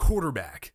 quarterback.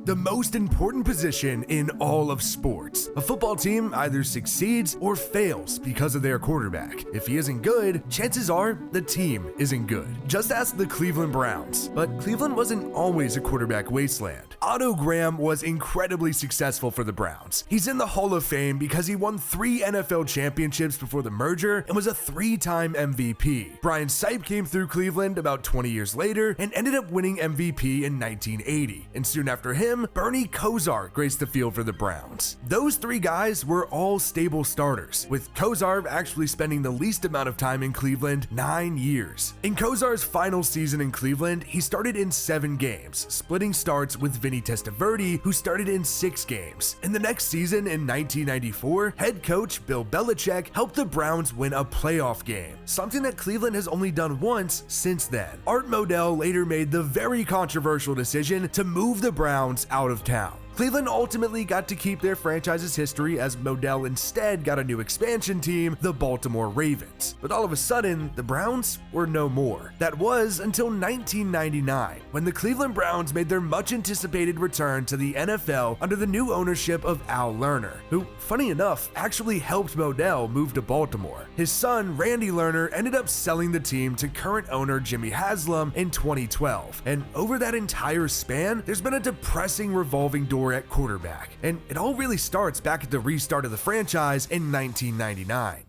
The most important position in all of sports. A football team either succeeds or fails because of their quarterback. If he isn't good, chances are the team isn't good. Just ask the Cleveland Browns. But Cleveland wasn't always a quarterback wasteland. Otto Graham was incredibly successful for the Browns. He's in the Hall of Fame because he won 3 NFL championships before the merger and was a 3-time MVP. Brian Sipe came through Cleveland about 20 years later and ended up winning MVP in 1980. And soon after him, Bernie Kosar graced the field for the Browns. Those 3 guys were all stable starters, with Kosar actually spending the least amount of time in Cleveland, 9 years. In Kosar's final season in Cleveland, he started in 7 games, splitting starts with Vinny Testaverde, who started in 6 games. In the next season in 1994, head coach Bill Belichick helped the Browns win a playoff game, something that Cleveland has only done once since then. Art Modell later made the very controversial decision to move the Browns out of town. Cleveland ultimately got to keep their franchise's history as Modell instead got a new expansion team, the Baltimore Ravens. But all of a sudden, the Browns were no more. That was until 1999, when the Cleveland Browns made their much-anticipated return to the NFL under the new ownership of Al Lerner, who, funny enough, actually helped Modell move to Baltimore. His son, Randy Lerner, ended up selling the team to current owner Jimmy Haslam in 2012. And over that entire span, there's been a depressing revolving door at quarterback, and it all really starts back at the restart of the franchise in 1999.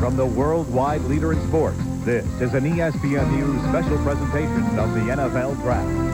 From the worldwide leader in sports, this is an ESPN News special presentation of the NFL Draft.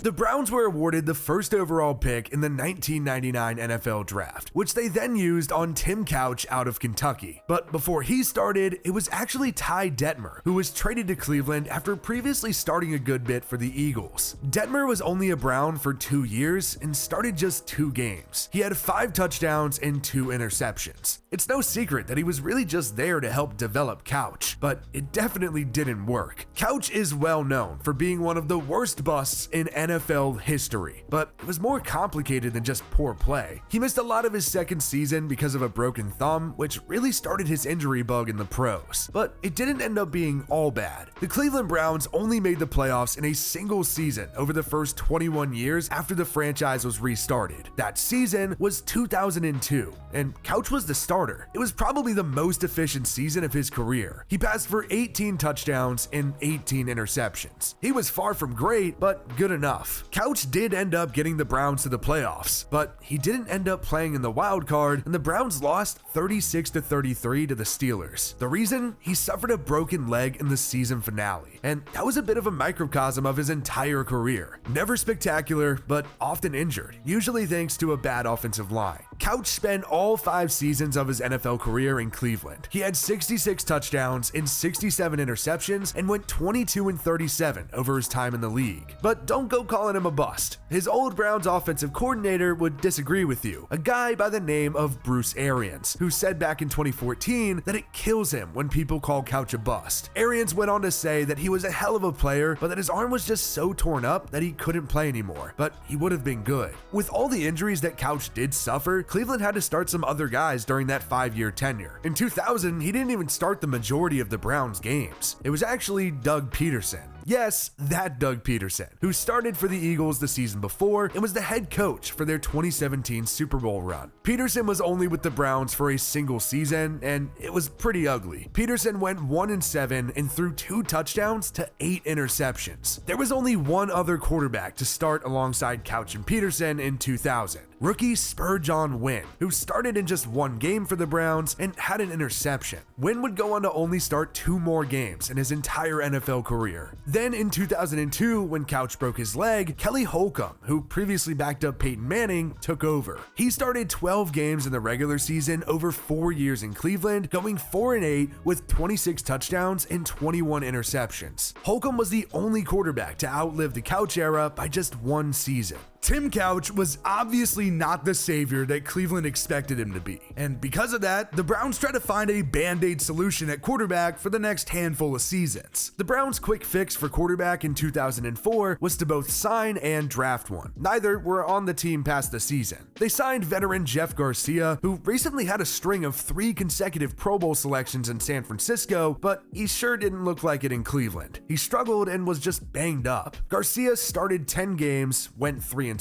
The Browns were awarded the first overall pick in the 1999 NFL Draft, which they then used on Tim Couch out of Kentucky. But before he started, it was actually Ty Detmer, who was traded to Cleveland after previously starting a good bit for the Eagles. Detmer was only a Brown for 2 years and started just 2 games. He had 5 touchdowns and 2 interceptions. It's no secret that he was really just there to help develop Couch, but it definitely didn't work. Couch is well known for being one of the worst busts in NFL history, but it was more complicated than just poor play. He missed a lot of his second season because of a broken thumb, which really started his injury bug in the pros. But it didn't end up being all bad. The Cleveland Browns only made the playoffs in a single season over the first 21 years after the franchise was restarted. That season was 2002, and Couch was the starter. It was probably the most efficient season of his career. He passed for 18 touchdowns and 18 interceptions. He was far from great, but good enough. Couch did end up getting the Browns to the playoffs, but he didn't end up playing in the wild card, and the Browns lost 36-33 to the Steelers. The reason? He suffered a broken leg in the season finale, and that was a bit of a microcosm of his entire career. Never spectacular, but often injured, usually thanks to a bad offensive line. Couch spent all 5 seasons of his NFL career in Cleveland. He had 66 touchdowns and 67 interceptions and went 22-37 over his time in the league. But don't go calling him a bust. His old Browns offensive coordinator would disagree with you, a guy by the name of Bruce Arians, who said back in 2014 that it kills him when people call Couch a bust. Arians went on to say that he was a hell of a player, but that his arm was just so torn up that he couldn't play anymore, but he would have been good. With all the injuries that Couch did suffer, Cleveland had to start some other guys during that 5-year tenure. In 2000, he didn't even start the majority of the Browns' games. It was actually Doug Peterson. Yes, that Doug Peterson, who started for the Eagles the season before and was the head coach for their 2017 Super Bowl run. Peterson was only with the Browns for a single season, and it was pretty ugly. Peterson went 1-7 and threw 2 touchdowns to 8 interceptions. There was only one other quarterback to start alongside Couch and Peterson in 2000. Rookie Spurgeon Wynn, who started in just 1 game for the Browns and had an interception. Wynn would go on to only start 2 more games in his entire NFL career. Then in 2002, when Couch broke his leg, Kelly Holcomb, who previously backed up Peyton Manning, took over. He started 12 games in the regular season over 4 years in Cleveland, going 4-8 with 26 touchdowns and 21 interceptions. Holcomb was the only quarterback to outlive the Couch era by just 1 season. Tim Couch was obviously not the savior that Cleveland expected him to be, and because of that, the Browns tried to find a band-aid solution at quarterback for the next handful of seasons. The Browns' quick fix for quarterback in 2004 was to both sign and draft one. Neither were on the team past the season. They signed veteran Jeff Garcia, who recently had a string of 3 consecutive Pro Bowl selections in San Francisco, but he sure didn't look like it in Cleveland. He struggled and was just banged up. Garcia started 10 games, went 3-7,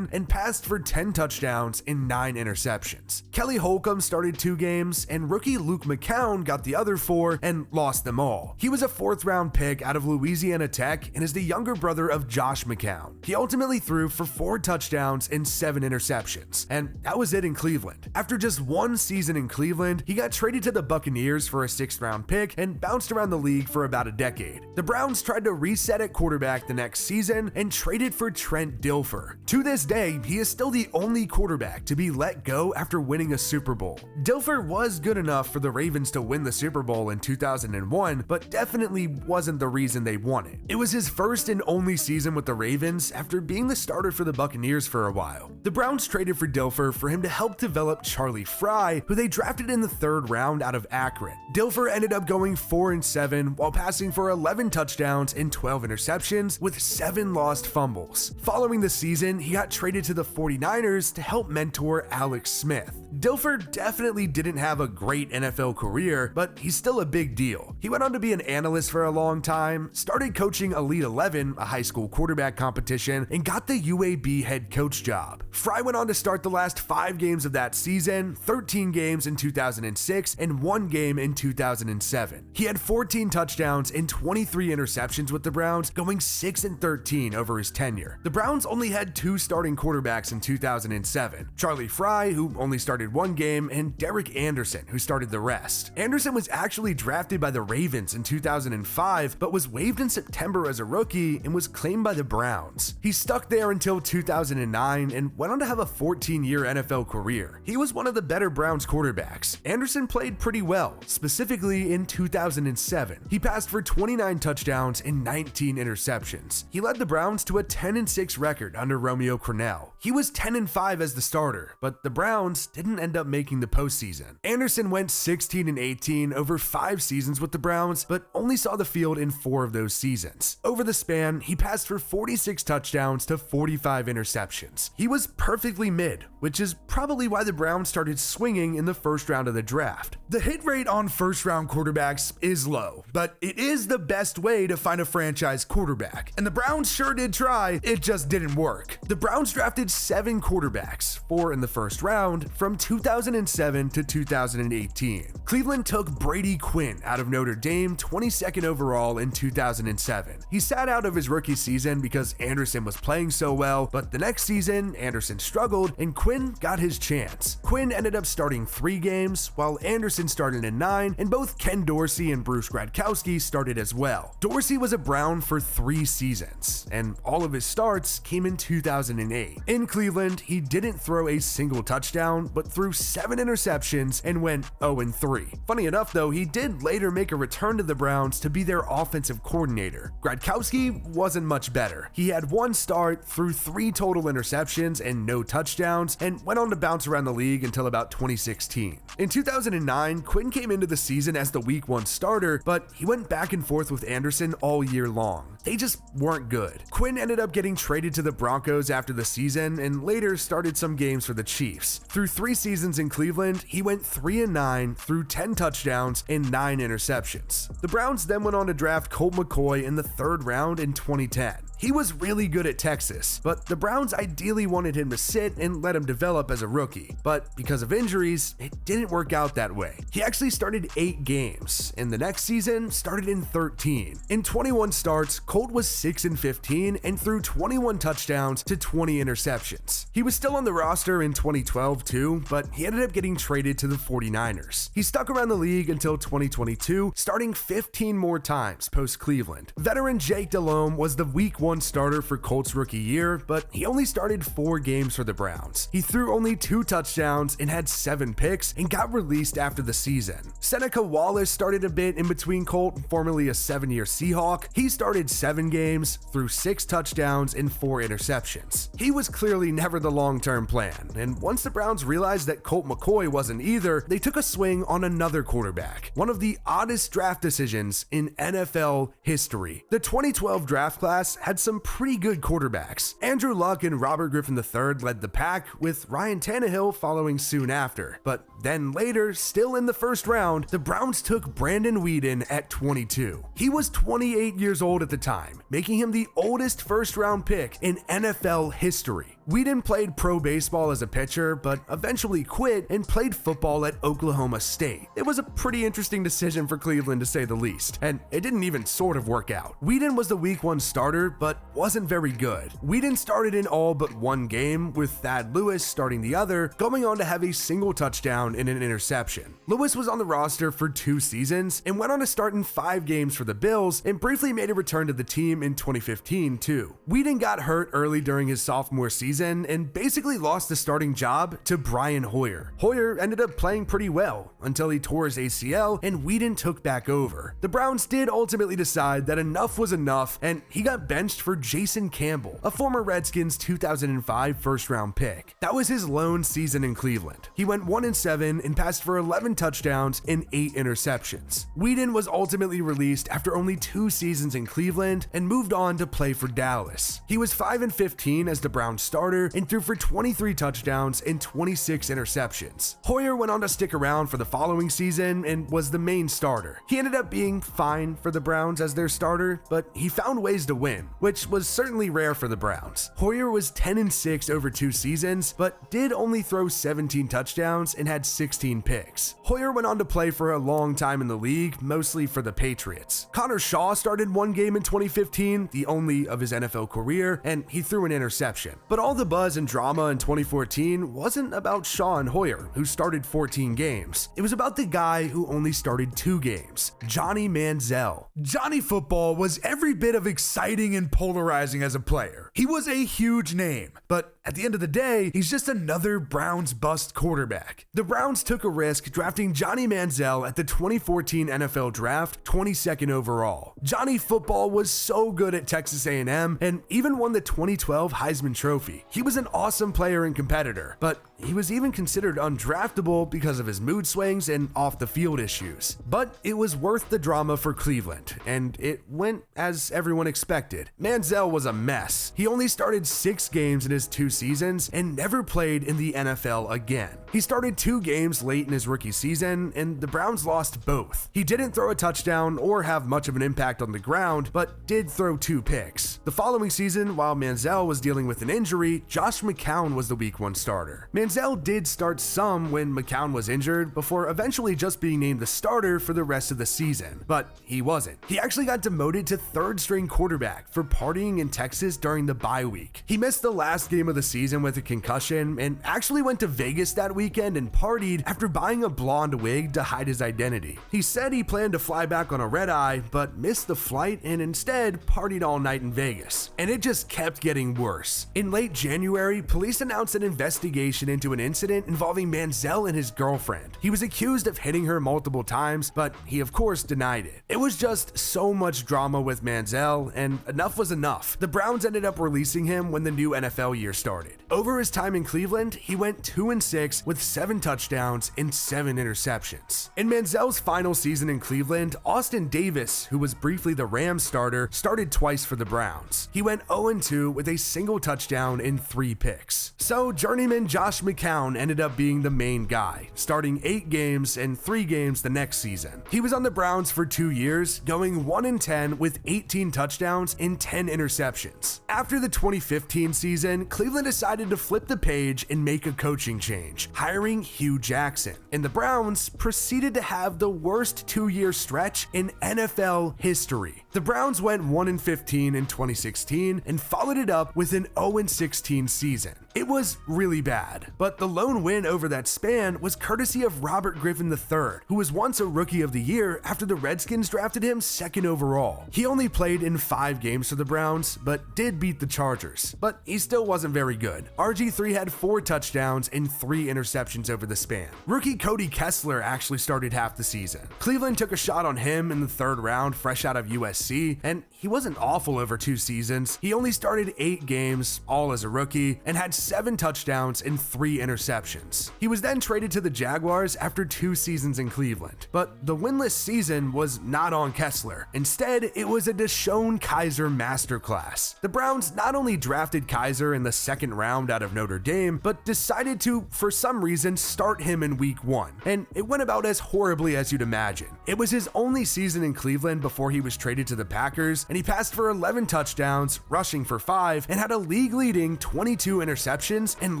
and passed for 10 touchdowns and 9 interceptions. Kelly Holcomb started 2 games, and rookie Luke McCown got the other 4 and lost them all. He was a 4th-round pick out of Louisiana Tech and is the younger brother of Josh McCown. He ultimately threw for 4 touchdowns and 7 interceptions, and that was it in Cleveland. After just 1 season in Cleveland, he got traded to the Buccaneers for a 6th-round pick and bounced around the league for about a decade. The Browns tried to reset at quarterback the next season and traded for Trent Dilfer. To this day, he is still the only quarterback to be let go after winning a Super Bowl. Dilfer was good enough for the Ravens to win the Super Bowl in 2001, but definitely wasn't the reason they won it. It was his first and only season with the Ravens after being the starter for the Buccaneers for a while. The Browns traded for Dilfer for him to help develop Charlie Frye, who they drafted in the 3rd round out of Akron. Dilfer ended up going 4-7 while passing for 11 touchdowns and 12 interceptions with 7 lost fumbles. Following the season, he got traded to the 49ers to help mentor Alex Smith. Dilfer definitely didn't have a great NFL career, but he's still a big deal. He went on to be an analyst for a long time, started coaching Elite 11, a high school quarterback competition, and got the UAB head coach job. Frye went on to start the last 5 games of that season, 13 games in 2006, and 1 game in 2007. He had 14 touchdowns and 23 interceptions with the Browns, going 6-13 over his tenure. The Browns only had 2 starting quarterbacks in 2007, Charlie Frye, who only started 1 game, and Derek Anderson, who started the rest. Anderson was actually drafted by the Ravens in 2005, but was waived in September as a rookie and was claimed by the Browns. He stuck there until 2009 and went on to have a 14-year NFL career. He was one of the better Browns quarterbacks. Anderson played pretty well, specifically in 2007. He passed for 29 touchdowns and 19 interceptions. He led the Browns to a 10-6 record under Romeo Crennel. He was 10-5 as the starter, but the Browns didn't end up making the postseason. Anderson went 16-18 over 5 seasons with the Browns, but only saw the field in 4 of those seasons. Over the span, he passed for 46 touchdowns to 45 interceptions. He was perfectly mid, which is probably why the Browns started swinging in the 1st round of the draft. The hit rate on 1st-round quarterbacks is low, but it is the best way to find a franchise quarterback, and the Browns sure did try, it just didn't work. The Browns drafted 7 quarterbacks, 4 in the 1st round, from 2007 to 2018. Cleveland took Brady Quinn out of Notre Dame 22nd overall in 2007. He sat out of his rookie season because Anderson was playing so well, but the next season, Anderson struggled and Quinn got his chance. Quinn ended up starting 3 games, while Anderson started in 9, and both Ken Dorsey and Bruce Gradkowski started as well. Dorsey was a Brown for 3 seasons, and all of his starts came in 2008. In Cleveland, he didn't throw a single touchdown, but threw 7 interceptions and went 0-3. Funny enough though, he did later make a return to the Browns to be their offensive coordinator. Gradkowski wasn't much better. He had 1 start, threw 3 total interceptions and no touchdowns, and went on to bounce around the league until about 2016. In 2009, Quinn came into the season as the Week 1 starter, but he went back and forth with Anderson all year long. They just weren't good. Quinn ended up getting traded to the Broncos after the season and later started some games for the Chiefs. Through 3 seasons in Cleveland, he went 3-9, threw 10 touchdowns and 9 interceptions. The Browns then went on to draft Colt McCoy in the 3rd round in 2010. He was really good at Texas, but the Browns ideally wanted him to sit and let him develop as a rookie. But because of injuries, it didn't work out that way. He actually started 8 games, and the next season started in 13. In 21 starts, Colt was 6-15 and threw 21 touchdowns to 20 interceptions. He was still on the roster in 2012 too, but he ended up getting traded to the 49ers. He stuck around the league until 2022, starting 15 more times post-Cleveland. Veteran Jake Delhomme was the Week 1 starter for Colts rookie year, but he only started 4 games for the Browns. He threw only 2 touchdowns and had 7 picks and got released after the season. Seneca Wallace started a bit in between Colt, formerly a 7-year Seahawk. He started 7 games, threw 6 touchdowns and 4 interceptions. He was clearly never the long-term plan, and once the Browns realized that Colt McCoy wasn't either, they took a swing on another quarterback. One of the oddest draft decisions in NFL history. The 2012 draft class had some pretty good quarterbacks. Andrew Luck and Robert Griffin III led the pack, with Ryan Tannehill following soon after. But then later, still in the first round, the Browns took Brandon Weeden at 22. He was 28 years old at the time, making him the oldest first-round pick in NFL history. Weeden played pro baseball as a pitcher, but eventually quit and played football at Oklahoma State. It was a pretty interesting decision for Cleveland to say the least, and it didn't even sort of work out. Weeden was the week 1 starter, but wasn't very good. Weeden started in all but 1 game, with Thad Lewis starting the other, going on to have a single touchdown and an interception. Lewis was on the roster for 2 seasons and went on to start in 5 games for the Bills and briefly made a return to the team in 2015 too. Weeden got hurt early during his sophomore season and basically lost the starting job to Brian Hoyer. Hoyer ended up playing pretty well until he tore his ACL and Weeden took back over. The Browns did ultimately decide that enough was enough, and he got benched for Jason Campbell, a former Redskins 2005 first-round pick. That was his lone season in Cleveland. He went 1-7 and passed for 11 touchdowns and 8 interceptions. Weeden was ultimately released after only 2 seasons in Cleveland and moved on to play for Dallas. He was 5-15 as the Browns starter and threw for 23 touchdowns and 26 interceptions. Hoyer went on to stick around for the following season and was the main starter. He ended up being fine for the Browns as their starter, but he found ways to win, which was certainly rare for the Browns. Hoyer was 10-6 over 2 seasons, but did only throw 17 touchdowns and had 16 picks. Hoyer went on to play for a long time in the league, mostly for the Patriots. Connor Shaw started 1 game in 2015, the only of his NFL career, and he threw an interception. But all the buzz and drama in 2014 wasn't about Shaw and Hoyer, who started 14 games. It was about the guy who only started 2 games, Johnny Manziel. Johnny Football was every bit of exciting and polarizing as a player. He was a huge name, but at the end of the day, he's just another Browns bust quarterback. The Browns took a risk drafting Johnny Manziel at the 2014 NFL Draft, 22nd overall. Johnny Football was so good at Texas A&M and even won the 2012 Heisman Trophy. He was an awesome player and competitor, but he was even considered undraftable because of his mood swings and off-the-field issues. But it was worth the drama for Cleveland, and it went as everyone expected. Manziel was a mess. He only started 6 games in his 2 seasons and never played in the NFL again. He started 2 games late in his rookie season, and the Browns lost both. He didn't throw a touchdown or have much of an impact on the ground, but did throw 2 picks. The following season, while Manziel was dealing with an injury, Josh McCown was the week 1 starter. Manziel did start some when McCown was injured, before eventually just being named the starter for the rest of the season, but he wasn't. He actually got demoted to 3rd-string quarterback for partying in Texas during the bye week. He missed the last game of the season with a concussion and actually went to Vegas that weekend and partied after buying a blonde wig to hide his identity. He said he planned to fly back on a red-eye, but missed the flight and instead partied all night in Vegas. And it just kept getting worse. In late January, police announced an investigation into an incident involving Manziel and his girlfriend. He was accused of hitting her multiple times, but he of course denied it. It was just so much drama with Manziel, and enough was enough. The Browns ended up releasing him when the new NFL year started. Over his time in Cleveland, he went 2-6 with 7 touchdowns and 7 interceptions. In Manziel's final season in Cleveland, Austin Davis, who was briefly the Rams starter, started twice for the Browns. He went 0-2 with a single touchdown and 3 picks. So journeyman Josh McCown ended up being the main guy, starting 8 games and 3 games the next season. He was on the Browns for 2 years, going 1-10 with 18 touchdowns and 10 interceptions. After the 2015 season, Cleveland decided to flip the page and make a coaching change, hiring Hugh Jackson. And the Browns proceeded to have the worst 2-year stretch in NFL history. The Browns went 1-15 in 2016 and followed it up with an 0-16 season. It was really bad, but the lone win over that span was courtesy of Robert Griffin III, who was once a Rookie of the Year after the Redskins drafted him second overall. He only played in 5 games for the Browns, but did beat the Chargers, but he still wasn't very good. RG3 had 4 touchdowns and 3 interceptions over the span. Rookie Cody Kessler actually started half the season. Cleveland took a shot on him in the 3rd round, fresh out of USC, and he wasn't awful over 2 seasons. He only started 8 games, all as a rookie, and had 7 touchdowns and 3 interceptions. He was then traded to the Jaguars after 2 seasons in Cleveland, but the winless season was not on Kessler. Instead, it was a Deshaun Kaiser masterclass. The Browns not only drafted Kaiser in the 2nd round out of Notre Dame, but decided to, for some reason, start him in week 1, and it went about as horribly as you'd imagine. It was his only season in Cleveland before he was traded to the Packers, and he passed for 11 touchdowns, rushing for 5, and had a league-leading 22 interceptions and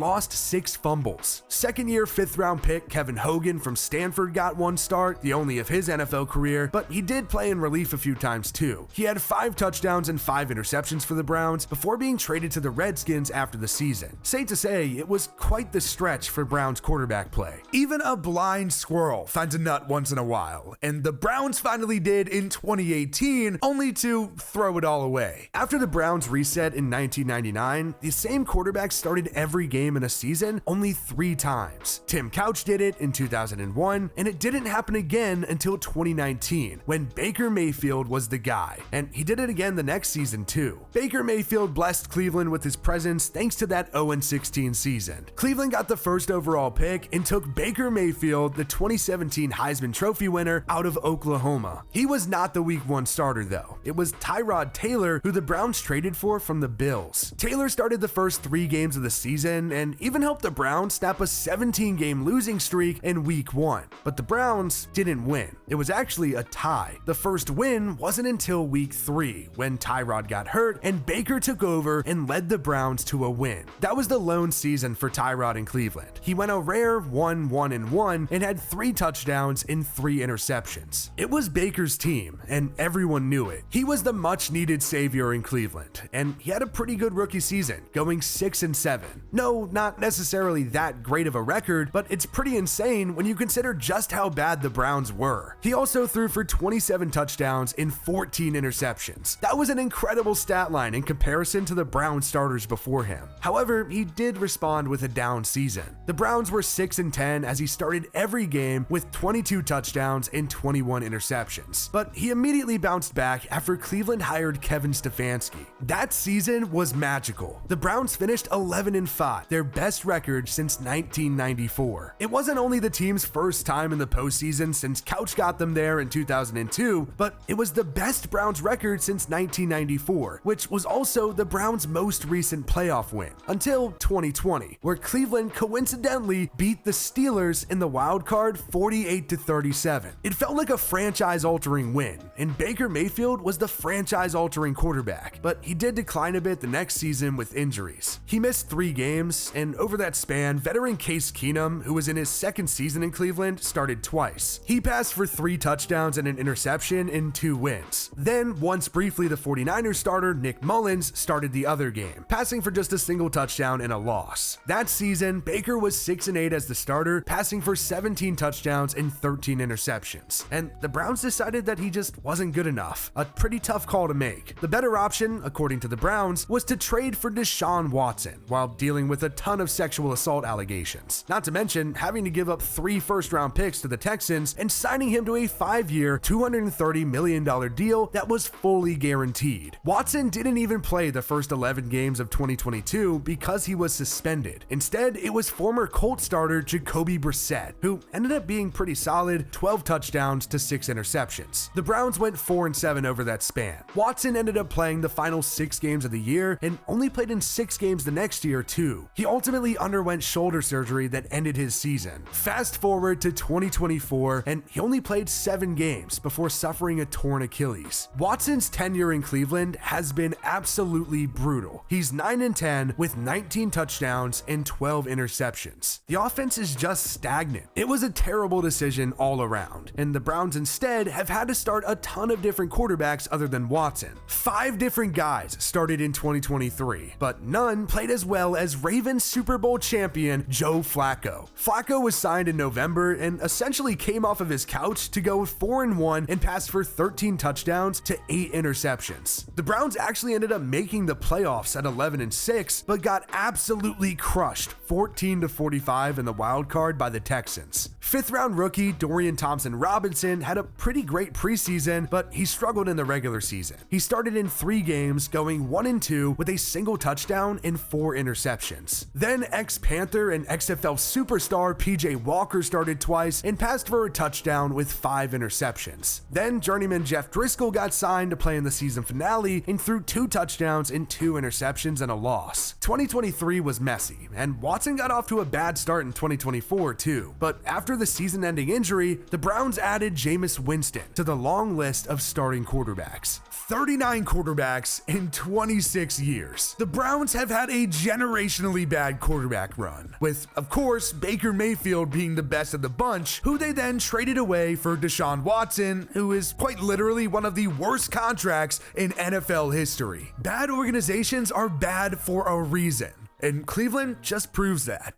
lost 6 fumbles. Second-year 5th-round pick Kevin Hogan from Stanford got 1 start, the only of his NFL career, but he did play in relief a few times too. He had 5 touchdowns and 5 interceptions for the Browns before being traded to the Redskins after the season. Safe to say, it was quite the stretch for Browns quarterback play. Even a blind squirrel finds a nut once in a while, and the Browns finally did in 2018, only to throw it all away. After the Browns reset in 1999, the same quarterback started every game in a season only 3 times. Tim Couch did it in 2001, and it didn't happen again until 2019, when Baker Mayfield was the guy, and he did it again the next season too. Baker Mayfield blessed Cleveland with his presence thanks to that 0-16 season. Cleveland got the 1st overall pick and took Baker Mayfield, the 2017 Heisman Trophy winner, out of Oklahoma. He was not the week 1 starter though. It was Tyrod Taylor, who the Browns traded for from the Bills. Taylor started the first 3 games of the season and even helped the Browns snap a 17-game losing streak in week 1. But the Browns didn't win. It was actually a tie. The first win wasn't until week 3, when Tyrod got hurt and Baker took over and led the Browns to a win. That was the lone season for Tyrod in Cleveland. He went a rare 1-1-1 and had 3 touchdowns and 3 interceptions. It was Baker's team, and everyone knew it. He was the much-needed savior in Cleveland, and he had a pretty good rookie season, going 6-7. No, not necessarily that great of a record, but it's pretty insane when you consider just how bad the Browns were. He also threw for 27 touchdowns and 14 interceptions. That was an incredible stat line in comparison to the Browns starters before him. However, he did respond with a down season. The Browns were 6-10 as he started every game with 22 touchdowns and 21 interceptions. But he immediately bounced back after Cleveland hired Kevin Stefanski. That season was magical. The Browns finished 11-5, their best record since 1994. It wasn't only the team's first time in the postseason since Couch got them there in 2002, but it was the best Browns record since 1994, which was also the Browns' most recent playoff win, until 2020, where Cleveland coincidentally beat the Steelers in the wild card 48-37. It felt like a franchise-altering win, and Baker Mayfield was the franchise-altering quarterback, but he did decline a bit the next season with injuries. He missed 3 games, and over that span, veteran Case Keenum, who was in his 2nd season in Cleveland, started twice. He passed for 3 touchdowns and an interception in 2 wins. Then, once briefly, the 49ers starter Nick Mullins started the other game, passing for just a single touchdown and a loss. That season, Baker was 6-8 as the starter, passing for 17 touchdowns and 13 interceptions. And the Browns decided that he just wasn't good enough. A pretty tough call to make. The better option, according to the Browns, was to trade for Deshaun Watson, while dealing with a ton of sexual assault allegations. Not to mention having to give up 3 first-round picks to the Texans and signing him to a 5-year, $230 million deal that was fully guaranteed. Watson didn't even play the first 11 games of 2022 because he was suspended. Instead, it was former Colts starter Jacoby Brissett, who ended up being pretty solid, 12 touchdowns to 6 interceptions. The Browns went 4-7 over that span. Watson ended up playing the final 6 games of the year and only played in 6 games the next year too. He ultimately underwent shoulder surgery that ended his season. Fast forward to 2024, and he only played 7 games before suffering a torn Achilles. Watson's tenure in Cleveland has been absolutely brutal. He's 9-10 with 19 touchdowns and 12 interceptions. The offense is just stagnant. It was a terrible decision all around, and the Browns instead have had to start a ton of different quarterbacks quarterbacks other than Watson. 5 different guys started in 2023, but none played as well as Ravens Super Bowl champion Joe Flacco. Flacco was signed in November and essentially came off of his couch to go 4-1 and passed for 13 touchdowns to 8 interceptions. The Browns actually ended up making the playoffs at 11-6, but got absolutely crushed 14-45 in the wild card by the Texans. 5th round rookie Dorian Thompson-Robinson had a pretty great preseason, but he struggled in the regular season. He started in 3 games, going 1-2 with a single touchdown and 4 interceptions. Then ex-Panther and XFL superstar PJ Walker started twice and passed for a touchdown with 5 interceptions. Then journeyman Jeff Driscoll got signed to play in the season finale and threw 2 touchdowns and 2 interceptions and a loss. 2023 was messy, and Watson got off to a bad start in 2024 too. But after the season-ending injury, the Browns added Jameis Winston to the long list of starting quarterbacks. 39 quarterbacks in 26 years. The Browns have had a generationally bad quarterback run, with, of course, Baker Mayfield being the best of the bunch, who they then traded away for Deshaun Watson, who is quite literally one of the worst contracts in NFL history. Bad organizations are bad for a reason, and Cleveland just proves that.